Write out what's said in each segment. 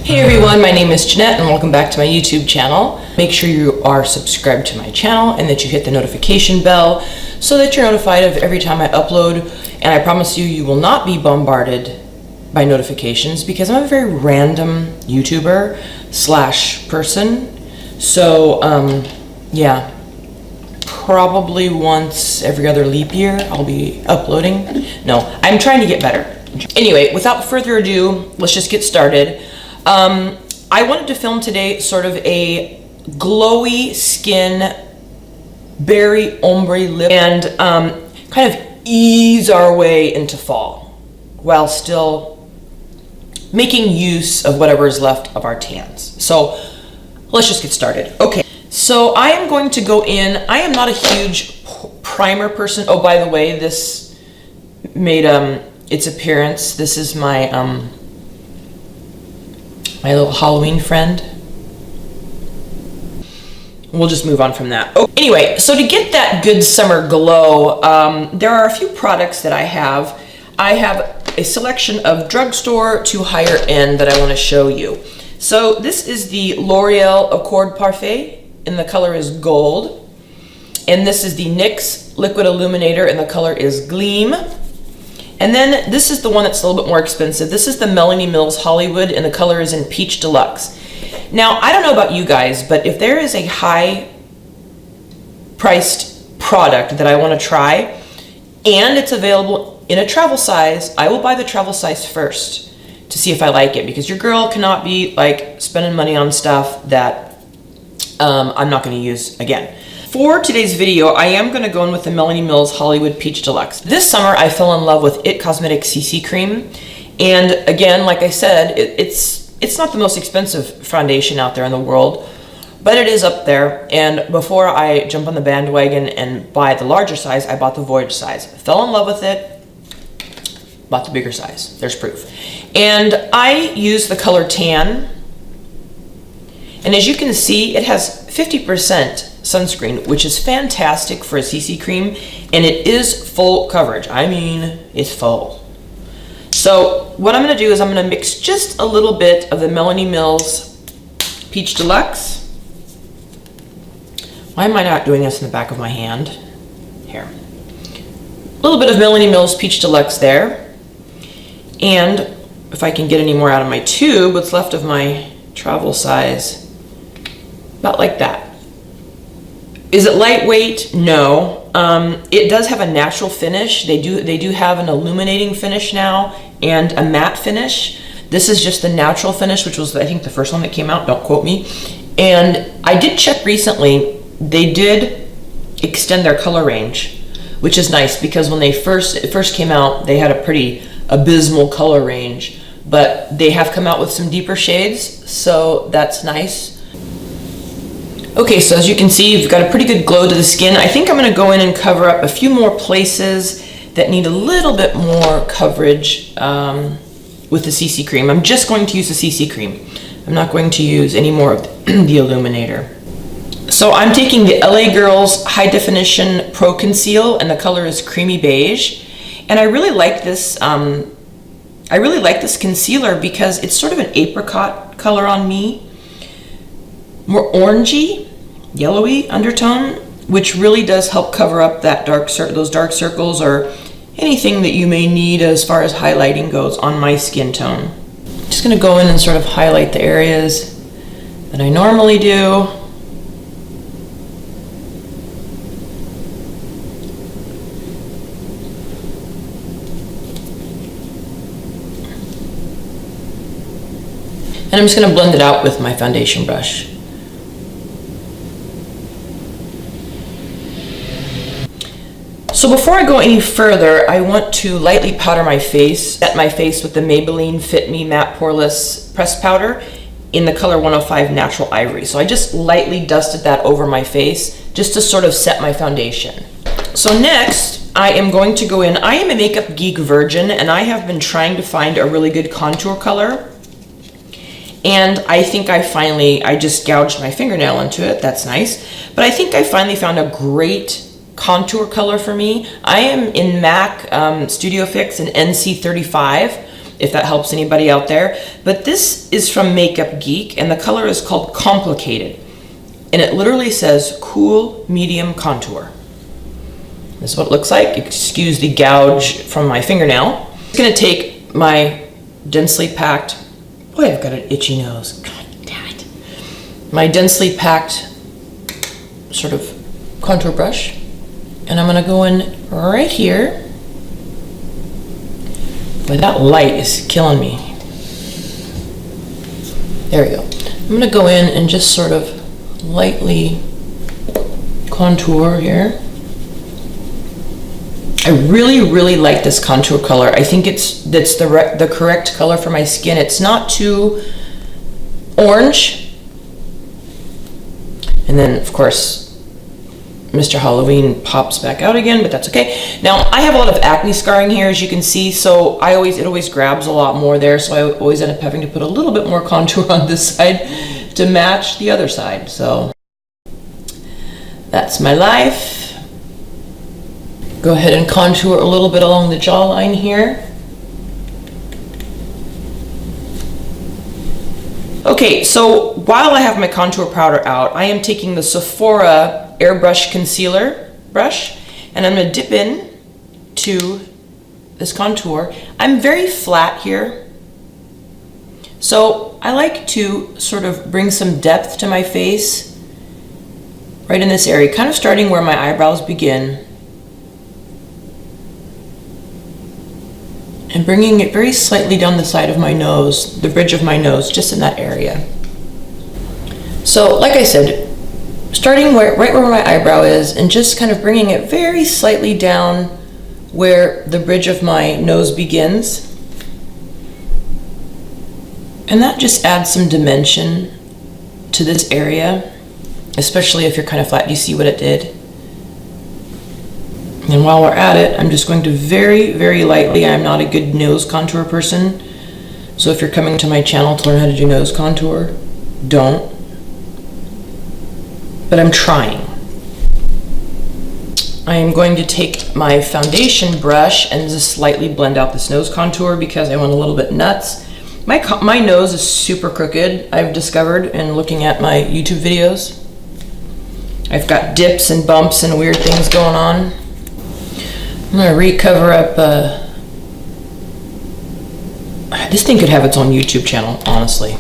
Hey everyone, my name is Jeanette and welcome back to my YouTube channel. Make sure you are subscribed to my channel and that you hit the notification bell so that you're notified of every time I upload. And I promise you, you will not be bombarded by notifications because I'm a very random YouTuber slash person. So yeah, probably once every other leap year I'll be uploading. No, I'm trying to get better. Anyway, without further ado, let's just get started. I wanted to film today sort of a glowy skin berry ombre lip and kind of ease our way into fall while still making use of whatever is left of our tans. So let's just get started. Okay, so I am going to go in. I am not a huge primer person. Oh, by the way, this made its appearance. This is my my little Halloween friend. We'll just move on from that. Oh, anyway, so to get that good summer glow, there are a few products that I have. I have a selection of drugstore to higher end that I want to show you. So this is the L'Oreal Accord Parfait, and the color is gold. And this is the NYX Liquid Illuminator, and the color is Gleam. And then this is the one that's a little bit more expensive. This is the Melanie Mills Hollywood, and the color is in Peach Deluxe. Now, I don't know about you guys, but if there is a high priced product that I want to try, and it's available in a travel size, I will buy the travel size first to see if I like it, because your girl cannot be like spending money on stuff that I'm not going to use again. For today's video, I am going to go in with the Melanie Mills Hollywood Peach Deluxe. This summer, I fell in love with IT Cosmetics CC Cream. And again, like I said, it's not the most expensive foundation out there in the world, but it is up there. And before I jump on the bandwagon and buy the larger size, I bought the Voyage size. Fell in love with it, bought the bigger size. There's proof. And I use the color Tan. And as you can see, it has 50% sunscreen, which is fantastic for a CC cream, and it is full coverage. I mean, it's full. So what I'm going to do is I'm going to mix just a little bit of the Melanie Mills Peach Deluxe. Why am I not doing this in the back of my hand? Here. A little bit of Melanie Mills Peach Deluxe there. And if I can get any more out of my tube, what's left of my travel size, about like that. Is it lightweight? No. It does have a natural finish. They do have an illuminating finish now and a matte finish. This is just the natural finish, which was I think the first one that came out. Don't quote me. And I did check recently. They did extend their color range, which is nice because when it first came out, they had a pretty abysmal color range. But they have come out with some deeper shades, so that's nice. Okay, so as you can see, you've got a pretty good glow to the skin. I think I'm going to go in and cover up a few more places that need a little bit more coverage with the CC cream. I'm just going to use the CC cream. I'm not going to use any more of the illuminator. So I'm taking the LA Girls High Definition Pro Conceal, and the color is Creamy Beige. And I really like this. I really like this concealer because it's sort of an apricot color on me. More orangey, yellowy undertone, which really does help cover up that those dark circles or anything that you may need as far as highlighting goes on my skin tone. Just going to go in and sort of highlight the areas that I normally do. And I'm just going to blend it out with my foundation brush. So before I go any further, I want to lightly powder my face, set my face with the Maybelline Fit Me Matte Poreless Pressed Powder in the color 105 Natural Ivory. So I just lightly dusted that over my face just to sort of set my foundation. So next, I am going to go in. I am a Makeup Geek virgin, and I have been trying to find a really good contour color. And I think I just gouged my fingernail into it. That's nice. But I think I finally found a great contour color for me. I am in MAC Studio Fix in NC35. if that helps anybody out there. But this is from Makeup Geek, and the color is called Complicated. And it literally says Cool Medium Contour. This is what it looks like. Excuse the gouge from my fingernail. I'm just gonna take my densely packed, boy, I've got an itchy nose. God damn it. My densely packed sort of contour brush, and I'm gonna go in right here. But that light is killing me. There we go. I'm gonna go in and just sort of lightly contour here. I really like this contour color. I think that's the correct color for my skin. It's not too orange. And then, of course, Mr. Halloween pops back out again, but that's okay. Now, I have a lot of acne scarring here, as you can see, so it always grabs a lot more there, so I always end up having to put a little bit more contour on this side to match the other side. So that's my life. Go ahead and contour a little bit along the jawline here. Okay, so while I have my contour powder out, I am taking the Sephora Airbrush Concealer brush, and I'm gonna dip in to this contour. I'm very flat here, so I like to sort of bring some depth to my face right in this area, kind of starting where my eyebrows begin and bringing it very slightly down the side of my nose, the bridge of my nose, just in that area. So like I said, starting right where my eyebrow is and just kind of bringing it very slightly down where the bridge of my nose begins. And that just adds some dimension to this area, especially if you're kind of flat. Do you see what it did? And while we're at it, I'm just going to very lightly, I'm not a good nose contour person, so if you're coming to my channel to learn how to do nose contour, don't. But I'm trying. I am going to take my foundation brush and just slightly blend out this nose contour because I went a little bit nuts. My nose is super crooked, I've discovered in looking at my YouTube videos. I've got dips and bumps and weird things going on. I'm gonna recover up, this thing could have its own YouTube channel, honestly.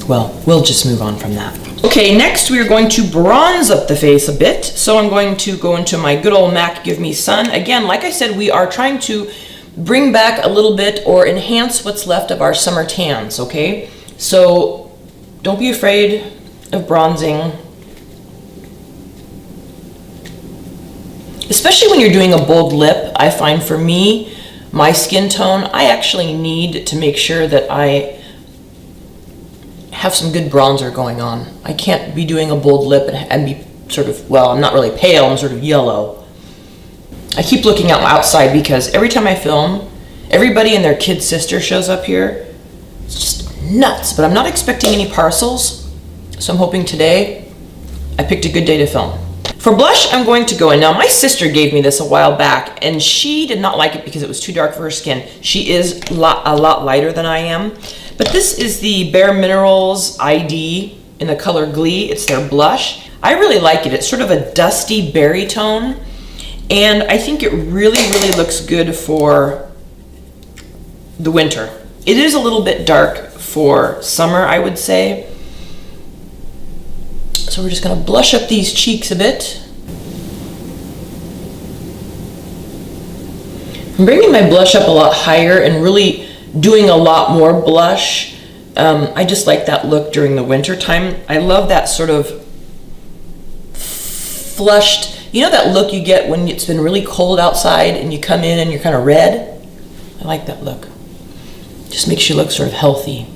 Well, we'll just move on from that. Okay, next we are going to bronze up the face a bit. So I'm going to go into my good old MAC Give Me Sun. Again, like I said, we are trying to bring back a little bit or enhance what's left of our summer tans, okay? So don't be afraid of bronzing. Especially when you're doing a bold lip, I find for me, my skin tone, I actually need to make sure that I have some good bronzer going on. I can't be doing a bold lip and be sort of, well, I'm not really pale, I'm sort of yellow. I keep looking out outside because every time I film, everybody and their kid sister shows up here. It's just nuts, but I'm not expecting any parcels, so I'm hoping today I picked a good day to film. For blush, I'm going to go in. Now, my sister gave me this a while back, and she did not like it because it was too dark for her skin. She is a lot lighter than I am. But this is the BareMinerals ID in the color Glee. It's their blush. I really like it. It's sort of a dusty berry tone, and I think it really looks good for the winter. It is a little bit dark for summer, I would say. So we're just gonna blush up these cheeks a bit. I'm bringing my blush up a lot higher and really doing a lot more blush. I just like that look during the winter time. I love that sort of flushed, you know that look you get when it's been really cold outside and you come in and you're kind of red? I like that look. Just makes you look sort of healthy.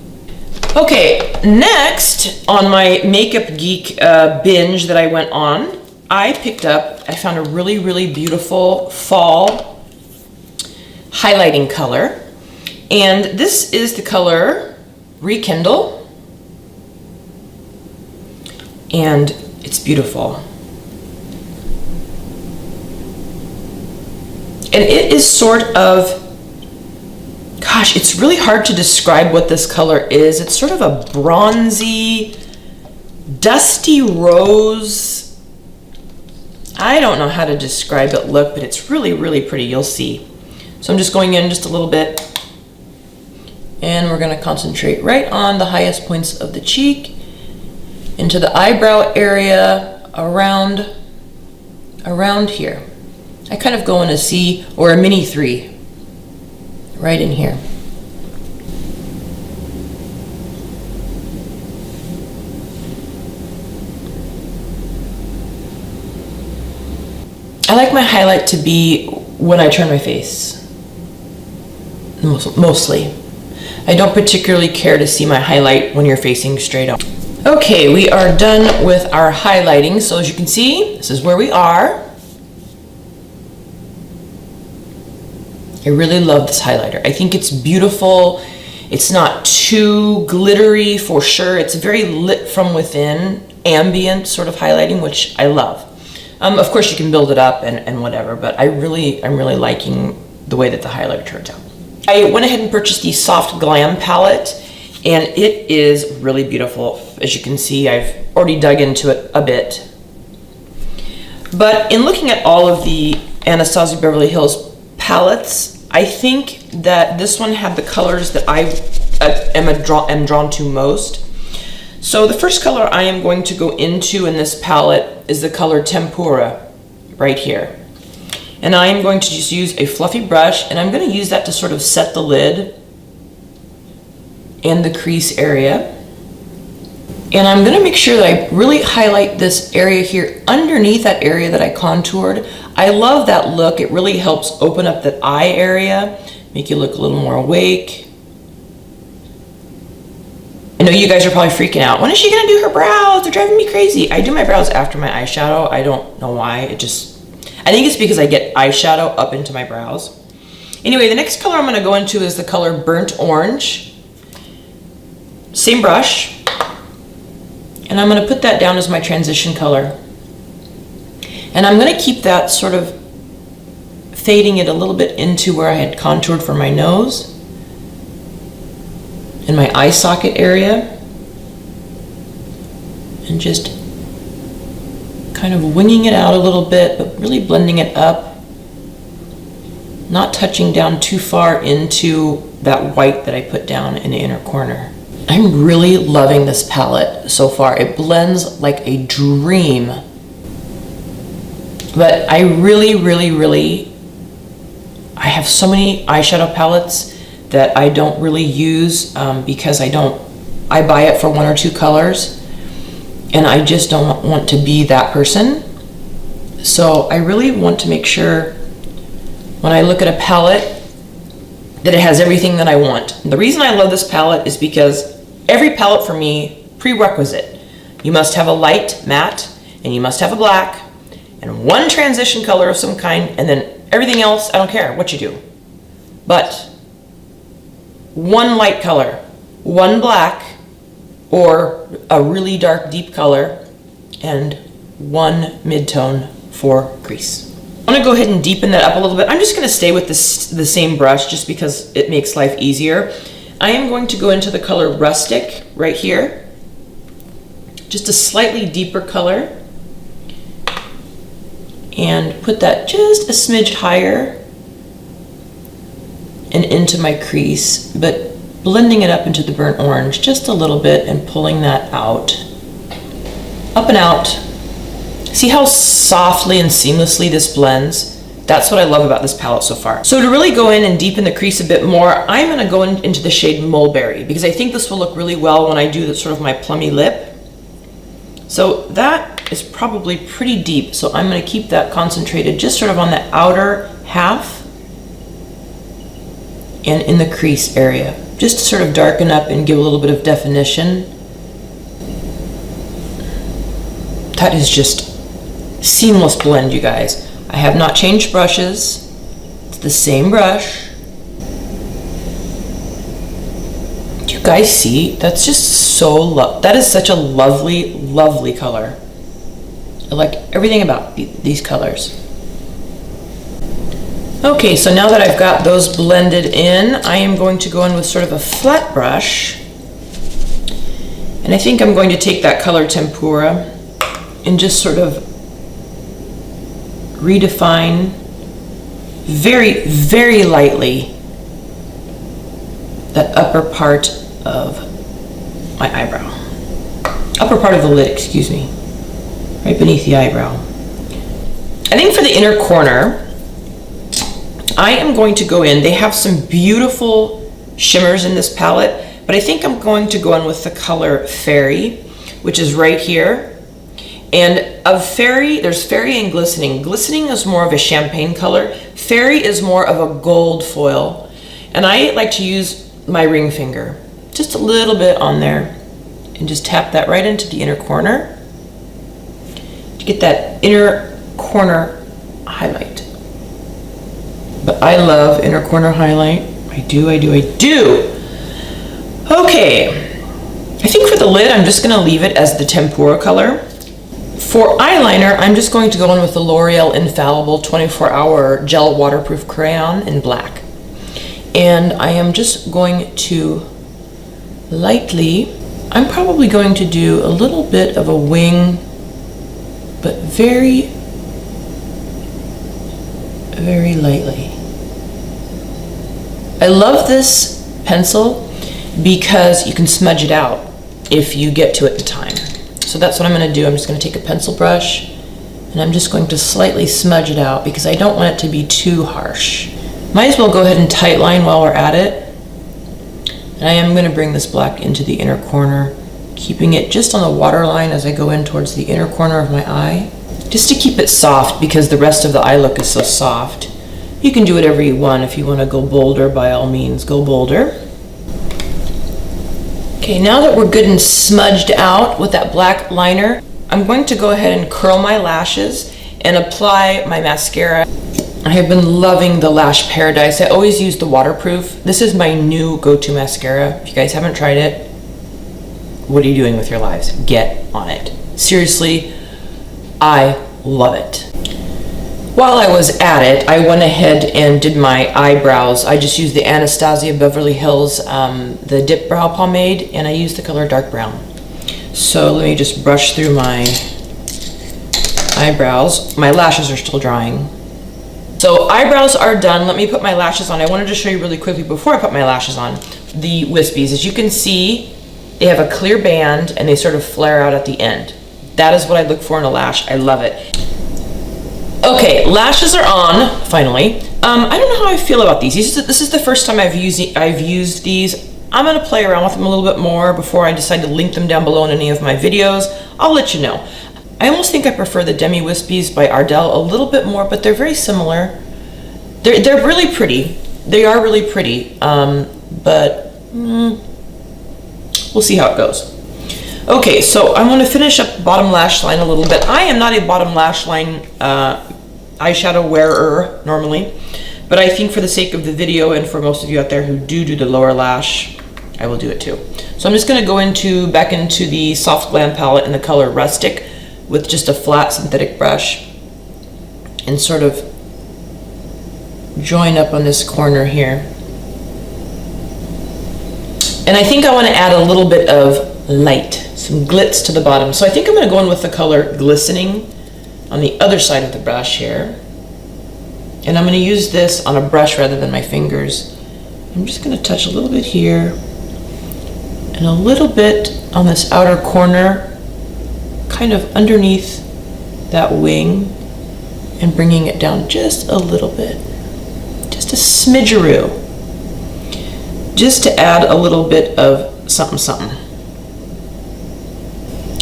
Okay, next on my Makeup Geek binge that I went on, I found a really beautiful fall highlighting color. And this is the color Rekindle. And it's beautiful. And it is sort of, gosh, it's really hard to describe what this color is. It's sort of a bronzy, dusty rose. I don't know how to describe it look, but it's really, really pretty. You'll see. So I'm just going in just a little bit, and we're going to concentrate right on the highest points of the cheek, into the eyebrow area, around here. I kind of go in a C or a mini 3 right in here. I like my highlight to be when I turn my face, mostly. I don't particularly care to see my highlight when you're facing straight on. Okay, we are done with our highlighting. So as you can see, this is where we are. I really love this highlighter. I think it's beautiful. It's not too glittery for sure. It's very lit from within, ambient sort of highlighting, which I love. Of course you can build it up and whatever, but I'm really liking the way that the highlighter turns out. I went ahead and purchased the Soft Glam palette, and it is really beautiful. As you can see, I've already dug into it a bit. But in looking at all of the Anastasia Beverly Hills palettes, I think that this one had the colors that I am drawn to most. So the first color I am going to go into in this palette is the color Tempura, right here. And I am going to just use a fluffy brush, and I'm going to use that to sort of set the lid and the crease area. And I'm going to make sure that I really highlight this area here underneath that area that I contoured. I love that look. It really helps open up that eye area, make you look a little more awake. I know you guys are probably freaking out. When is she going to do her brows? They're driving me crazy. I do my brows after my eyeshadow. I don't know why. I think it's because I get eyeshadow up into my brows. Anyway, the next color I'm going to go into is the color Burnt Orange. Same brush. And I'm going to put that down as my transition color. And I'm going to keep that sort of fading it a little bit into where I had contoured for my nose. In my eye socket area. And just kind of winging it out a little bit, but really blending it up. Not touching down too far into that white that I put down in the inner corner. I'm really loving this palette so far. It blends like a dream. But I really, I have so many eyeshadow palettes that I don't really use because I buy it for 1 or 2 colors. And I just don't want to be that person. So I really want to make sure when I look at a palette that it has everything that I want. And the reason I love this palette is because every palette for me, prerequisite, you must have a light matte, and you must have a black, and 1 transition color of some kind, and then everything else, I don't care what you do. But 1 light color, 1 black, or a really dark deep color, and 1 mid-tone for crease. I'm gonna go ahead and deepen that up a little bit. I'm just gonna stay with the same brush just because it makes life easier. I am going to go into the color Rustic right here. Just a slightly deeper color. And put that just a smidge higher and into my crease, but blending it up into the burnt orange just a little bit and pulling that out. Up and out. See how softly and seamlessly this blends? That's what I love about this palette so far. So to really go in and deepen the crease a bit more, I'm gonna go into the shade Mulberry because I think this will look really well when I do the sort of my plummy lip. So that is probably pretty deep. So I'm gonna keep that concentrated just sort of on the outer half and in the crease area, just to sort of darken up and give a little bit of definition. That is just seamless blend, you guys. I have not changed brushes. It's the same brush. Do you guys see? That's just so that is such a lovely, lovely color. I like everything about these colors. Okay, so now that I've got those blended in, I am going to go in with sort of a flat brush. And I think I'm going to take that color Tempura and just sort of redefine very, very lightly that upper part of my eyebrow. Upper part of the lid, excuse me. Right beneath the eyebrow. I think for the inner corner, I am going to go in. They have some beautiful shimmers in this palette, but I think I'm going to go in with the color Fairy, which is right here. And of Fairy, there's Fairy and Glistening. Glistening is more of a champagne color. Fairy is more of a gold foil. And I like to use my ring finger, just a little bit on there, and just tap that right into the inner corner to get that inner corner highlight. But I love inner corner highlight. I do. Okay, I think for the lid, I'm just gonna leave it as the Tempura color. For eyeliner, I'm just going to go in with the L'Oreal Infallible 24-hour gel waterproof crayon in black. And I am just going to lightly, I'm probably going to do a little bit of a wing, but very, very lightly. I love this pencil because you can smudge it out if you get to it in time. So that's what I'm going to do. I'm just going to take a pencil brush and I'm just going to slightly smudge it out because I don't want it to be too harsh. Might as well go ahead and tightline while we're at it. And I am going to bring this black into the inner corner, keeping it just on the waterline as I go in towards the inner corner of my eye, just to keep it soft because the rest of the eye look is so soft. You can do whatever you want. If you want to go bolder, by all means, go bolder. Okay, now that we're good and smudged out with that black liner, I'm going to go ahead and curl my lashes and apply my mascara. I have been loving the Lash Paradise. I always use the waterproof. This is my new go-to mascara. If you guys haven't tried it, what are you doing with your lives? Get on it. Seriously, I love it. While I was at it, I went ahead and did my eyebrows. I just used the Anastasia Beverly Hills, the Dip Brow Pomade, and I used the color dark brown. So let me just brush through my eyebrows. My lashes are still drying. So eyebrows are done. Let me put my lashes on. I wanted to show you really quickly before I put my lashes on, the wispies. As you can see, they have a clear band and they sort of flare out at the end. That is what I look for in a lash. I love it. Okay, lashes are on, finally. I don't know how I feel about these. This is the first time I've used these. I'm gonna play around with them a little bit more before I decide to link them down below in any of my videos. I'll let you know. I almost think I prefer the Demi Wispies by Ardell a little bit more, but they're very similar. They're really pretty. They are really pretty, but we'll see how it goes. Okay, so I want to finish up bottom lash line a little bit. I am not a bottom lash line eyeshadow wearer normally, but I think for the sake of the video and for most of you out there who do the lower lash, I will do it too. So I'm just going to go back into the Soft Glam palette in the color Rustic with just a flat synthetic brush and sort of join up on this corner here. And I think I want to add a little bit of light, some glitz to the bottom. So I think I'm going to go in with the color Glistening on the other side of the brush here. And I'm going to use this on a brush rather than my fingers. I'm just going to touch a little bit here and a little bit on this outer corner, kind of underneath that wing, and bringing it down just a little bit, just a smidgeroo, just to add a little bit of something something.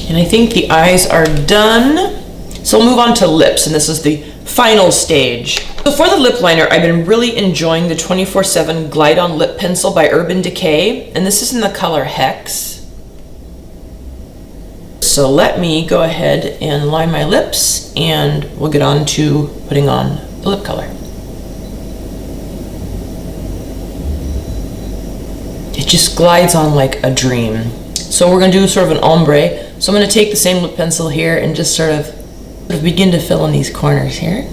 And I think the eyes are done. So we'll move on to lips, and this is the final stage. So for the lip liner, I've been really enjoying the 24/7 Glide On Lip Pencil by Urban Decay, and this is in the color Hex. So let me go ahead and line my lips, and we'll get on to putting on the lip color. It just glides on like a dream. So we're going to do sort of an ombre. So I'm going to take the same lip pencil here and just sort of begin to fill in these corners here.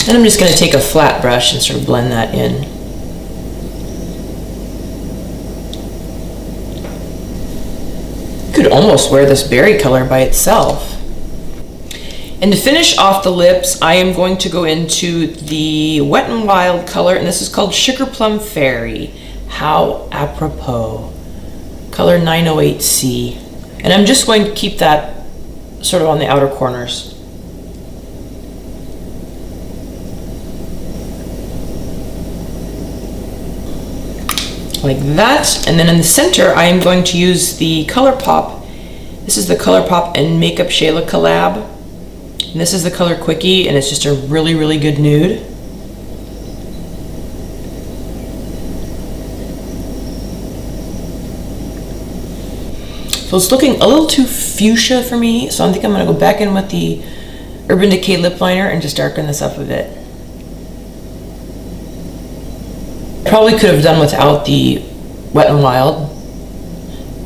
Then I'm just going to take a flat brush and sort of blend that in. You could almost wear this berry color by itself. And to finish off the lips, I am going to go into the Wet n Wild color, and this is called Sugar Plum Fairy. How apropos. Color 908C. And I'm just going to keep that sort of on the outer corners. Like that. And then in the center, I am going to use the ColourPop. This is the ColourPop and Makeup Shayla collab. And this is the color Quickie, and it's just a really, really good nude. So it's looking a little too fuchsia for me, so I think I'm going to go back in with the Urban Decay lip liner and just darken this up a bit. Probably could have done without the Wet n Wild,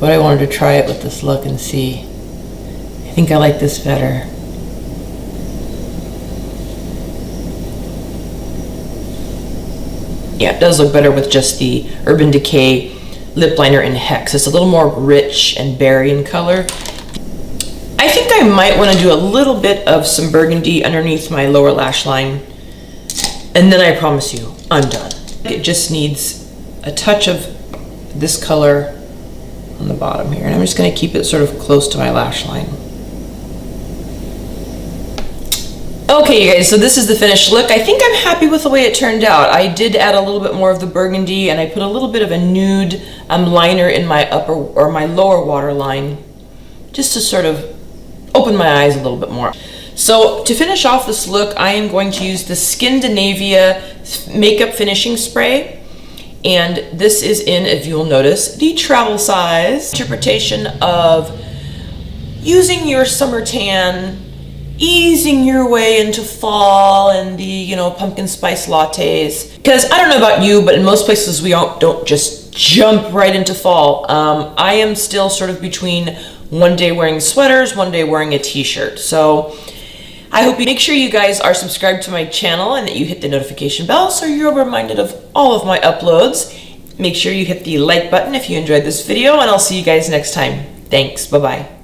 but I wanted to try it with this look and see. I think I like this better. Yeah, it does look better with just the Urban Decay lip liner in Hex. It's a little more rich and berry in color. I think I might want to do a little bit of some burgundy underneath my lower lash line, and then I promise you, I'm done. It just needs a touch of this color on the bottom here, and I'm just going to keep it sort of close to my lash line. Okay, you guys, so this is the finished look. I think I'm happy with the way it turned out. I did add a little bit more of the burgundy, and I put a little bit of a nude liner in my upper or my lower waterline, just to sort of open my eyes a little bit more. So to finish off this look, I am going to use the Skindinavia Makeup Finishing Spray, and this is in, if you'll notice, the travel size. Interpretation of using your summer tan, easing your way into fall and the, you know, pumpkin spice lattes. Because I don't know about you, but in most places we don't just jump right into fall. I am still sort of between one day wearing sweaters, one day wearing a t-shirt. So I hope you make sure you guys are subscribed to my channel and that you hit the notification bell so you're reminded of all of my uploads. Make sure you hit the like button if you enjoyed this video, and I'll see you guys next time. Thanks, bye-bye.